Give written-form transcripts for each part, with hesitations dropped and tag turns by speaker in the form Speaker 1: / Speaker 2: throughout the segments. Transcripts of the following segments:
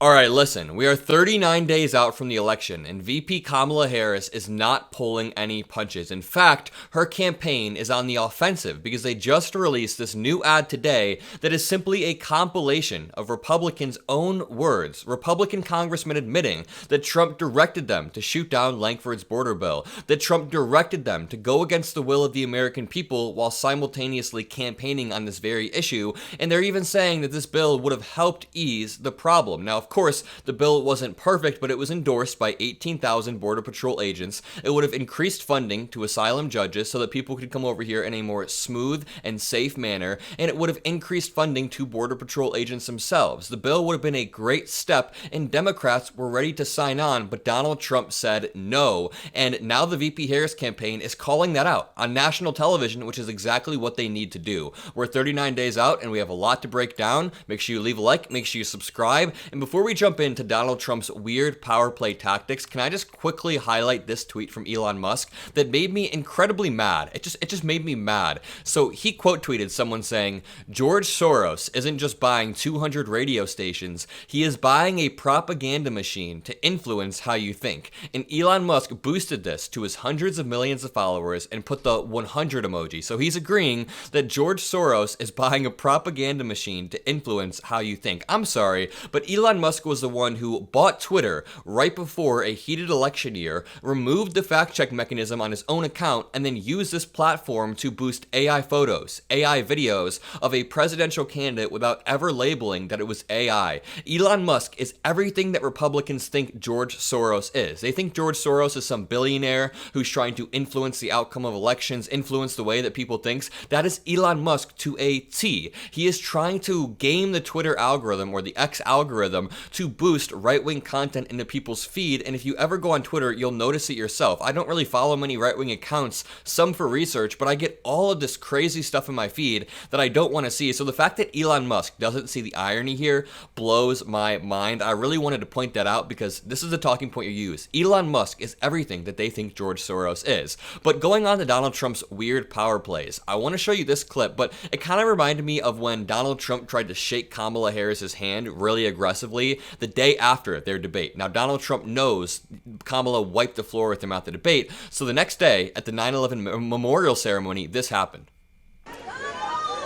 Speaker 1: All right, listen, we are 39 days out from the election, and VP Kamala Harris is not pulling any punches. In fact, her campaign is on the offensive because they just released this new ad today that is simply a compilation of Republicans' own words. Republican congressmen admitting that Trump directed them to shoot down Langford's border bill, that Trump directed them to go against the will of the American people while simultaneously campaigning on this very issue, and they're even saying that this bill would have helped ease the problem. Now, of course, the bill wasn't perfect, but it was endorsed by 18,000 Border Patrol agents. It would have increased funding to asylum judges so that people could come over here in a more smooth and safe manner, and it would have increased funding to Border Patrol agents themselves. The bill would have been a great step, and Democrats were ready to sign on, but Donald Trump said no, and now the VP Harris campaign is calling that out on national television, which is exactly what they need to do. We're 39 days out, and we have a lot to break down. Make sure you leave a like, make sure you subscribe, and before we jump into Donald Trump's weird power play tactics, can I just quickly highlight this tweet from Elon Musk that made me incredibly mad? It just made me mad. So he quote tweeted someone saying, "George Soros isn't just buying 200 radio stations, he is buying a propaganda machine to influence how you think." And Elon Musk boosted this to his hundreds of millions of followers and put the 100 emoji. So he's agreeing that George Soros is buying a propaganda machine to influence how you think. I'm sorry, but Elon Musk was the one who bought Twitter right before a heated election year, removed the fact check mechanism on his own account, and then used this platform to boost AI photos, AI videos of a presidential candidate without ever labeling that it was AI. Elon Musk is everything that Republicans think George Soros is. They think George Soros is some billionaire who's trying to influence the outcome of elections, influence the way that people think. That is Elon Musk to a T. He is trying to game the Twitter algorithm or the X algorithm to boost right-wing content into people's feed, and if you ever go on Twitter, you'll notice it yourself. I don't really follow many right-wing accounts, some for research, but I get all of this crazy stuff in my feed that I don't want to see. So the fact that Elon Musk doesn't see the irony here blows my mind. I really wanted to point that out because this is the talking point you use. Elon Musk is everything that they think George Soros is. But going on to Donald Trump's weird power plays, I want to show you this clip, but it kind of reminded me of when Donald Trump tried to shake Kamala Harris's hand really aggressively the day after their debate. Now, Donald Trump knows Kamala wiped the floor with him at the debate, so the next day at the 9/11 memorial ceremony, this happened.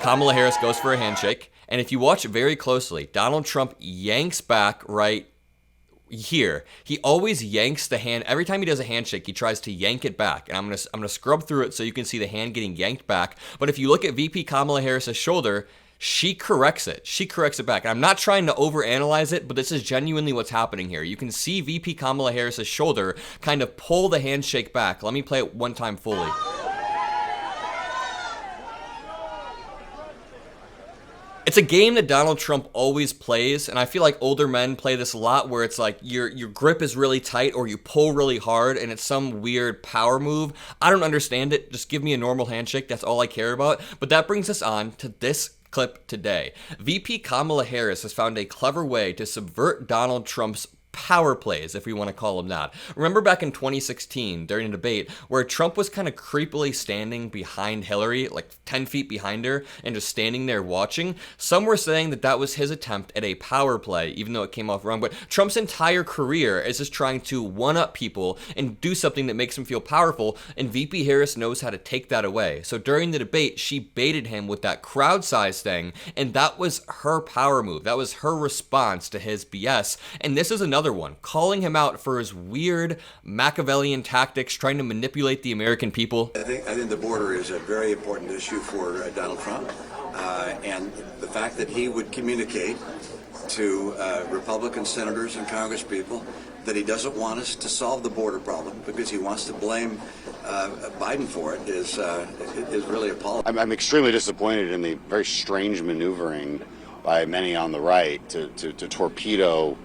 Speaker 1: Kamala Harris goes for a handshake, and if you watch very closely, Donald Trump yanks back right here. He always yanks the hand. Every time he does a handshake, he tries to yank it back. And I'm gonna scrub through it so you can see the hand getting yanked back. But if you look at VP Kamala Harris's shoulder, she corrects it. She corrects it back. And I'm not trying to overanalyze it, but this is genuinely what's happening here. You can see VP Kamala Harris's shoulder kind of pull the handshake back. Let me play it one time fully. It's a game that Donald Trump always plays, and I feel like older men play this a lot where it's like your grip is really tight or you pull really hard and it's some weird power move. I don't understand it. Just give me a normal handshake. That's all I care about. But that brings us on to this clip today. VP Kamala Harris has found a clever way to subvert Donald Trump's power plays, if we want to call them that. Remember back in 2016 during a debate where Trump was kind of creepily standing behind Hillary, like 10 feet behind her, and just standing there watching? Some were saying that that was his attempt at a power play, even though it came off wrong. But Trump's entire career is just trying to one-up people and do something that makes him feel powerful, and VP Harris knows how to take that away. So during the debate, she baited him with that crowd size thing, and that was her power move. That was her response to his BS. And this is another one, calling him out for his weird Machiavellian tactics, trying to manipulate the American people.
Speaker 2: I think the border is a very important issue for Donald Trump, and the fact that he would communicate to Republican senators and congresspeople that he doesn't want us to solve the border problem because he wants to blame Biden for it is really appalling.
Speaker 3: I'm extremely disappointed in the very strange maneuvering by many on the right to torpedo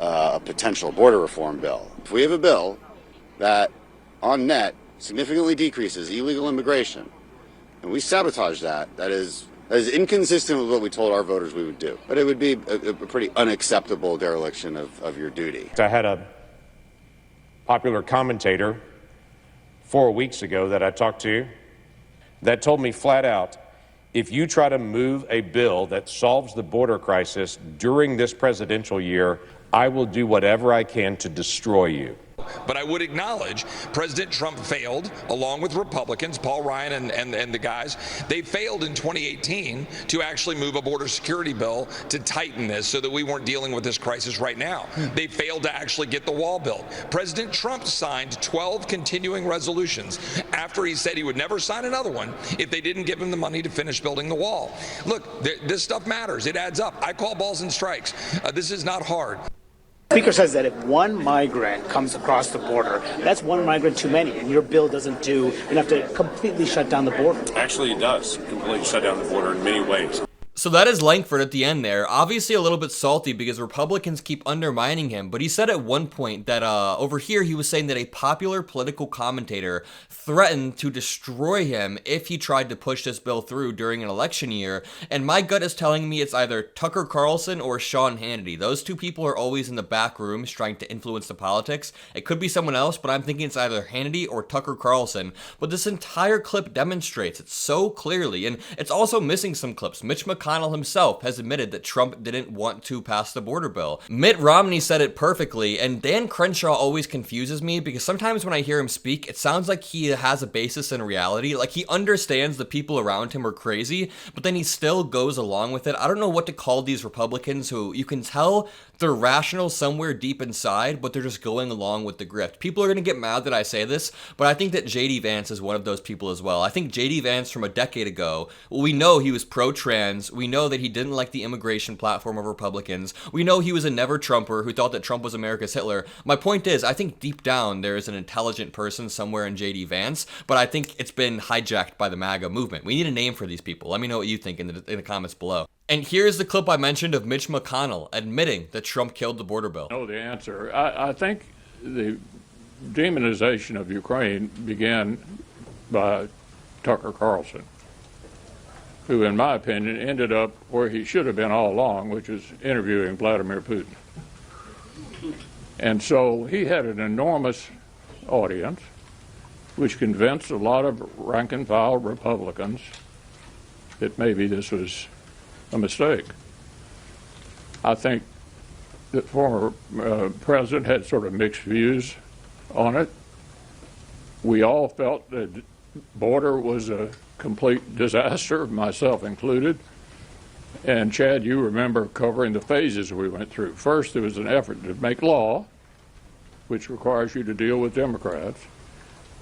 Speaker 3: a potential border reform bill. If we have a bill that, on net, significantly decreases illegal immigration, and we sabotage that, that is inconsistent with what we told our voters we would do. But it would be a pretty unacceptable dereliction of your duty.
Speaker 4: I had a popular commentator 4 weeks ago that I talked to that told me flat out, if you try to move a bill that solves the border crisis during this presidential year, I will do whatever I can to destroy you.
Speaker 5: But I would acknowledge President Trump failed, along with Republicans, Paul Ryan and the guys. They failed in 2018 to actually move a border security bill to tighten this so that we weren't dealing with this crisis right now. They failed to actually get the wall built. President Trump signed 12 continuing resolutions after he said he would never sign another one if they didn't give him the money to finish building the wall. Look, this stuff matters. It adds up. I call balls and strikes. This is not hard.
Speaker 6: The Speaker says that if one migrant comes across the border, that's one migrant too many, and your bill doesn't do enough to completely shut down the border.
Speaker 7: Actually, it does completely shut down the border in many ways.
Speaker 1: So that is Langford at the end there. Obviously a little bit salty because Republicans keep undermining him, but he said at one point that over here he was saying that a popular political commentator threatened to destroy him if he tried to push this bill through during an election year, and my gut is telling me it's either Tucker Carlson or Sean Hannity. Those two people are always in the back rooms trying to influence the politics. It could be someone else, but I'm thinking it's either Hannity or Tucker Carlson. But this entire clip demonstrates it so clearly, and it's also missing some clips. Mitch McConnell himself has admitted that Trump didn't want to pass the border bill. Mitt Romney said it perfectly, and Dan Crenshaw always confuses me because sometimes when I hear him speak, it sounds like he has a basis in reality. Like he understands the people around him are crazy, but then he still goes along with it. I don't know what to call these Republicans who you can tell they're rational somewhere deep inside, but they're just going along with the grift. People are going to get mad that I say this, but I think that JD Vance is one of those people as well. I think JD Vance from a decade ago, well, we know he was pro-trans. We know that he didn't like the immigration platform of Republicans. We know he was a never-Trumper who thought that Trump was America's Hitler. My point is, I think deep down there is an intelligent person somewhere in JD Vance, but I think it's been hijacked by the MAGA movement. We need a name for these people. Let me know what you think in the comments below. And here's the clip I mentioned of Mitch McConnell admitting that Trump killed the border bill.
Speaker 8: Know the answer. I think the demonization of Ukraine began by Tucker Carlson, who, in my opinion, ended up where he should have been all along, which is interviewing Vladimir Putin. And so he had an enormous audience, which convinced a lot of rank-and-file Republicans that maybe this was a mistake. I think the former president had sort of mixed views on it. We all felt that the border was a complete disaster, myself included. And Chad, you remember covering the phases we went through. First, there was an effort to make law, which requires you to deal with Democrats.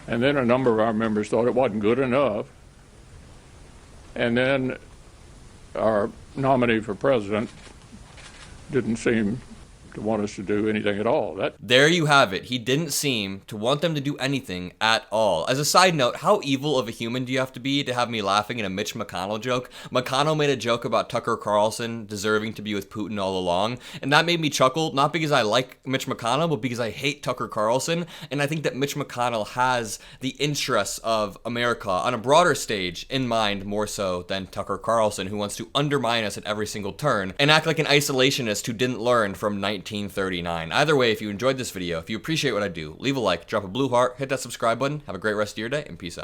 Speaker 8: And then a number of our members thought it wasn't good enough. And then our nominee for president didn't seem to want us to do anything at all.
Speaker 1: There you have it. He didn't seem to want them to do anything at all. As a side note, how evil of a human do you have to have me laughing at a Mitch McConnell joke? McConnell made a joke about Tucker Carlson deserving to be with Putin all along, and that made me chuckle, not because I like Mitch McConnell, but because I hate Tucker Carlson, and I think that Mitch McConnell has the interests of America on a broader stage in mind more so than Tucker Carlson, who wants to undermine us at every single turn and act like an isolationist who didn't learn from 1939. Either way, if you enjoyed this video, if you appreciate what I do, leave a like, drop a blue heart, hit that subscribe button, have a great rest of your day, and peace out.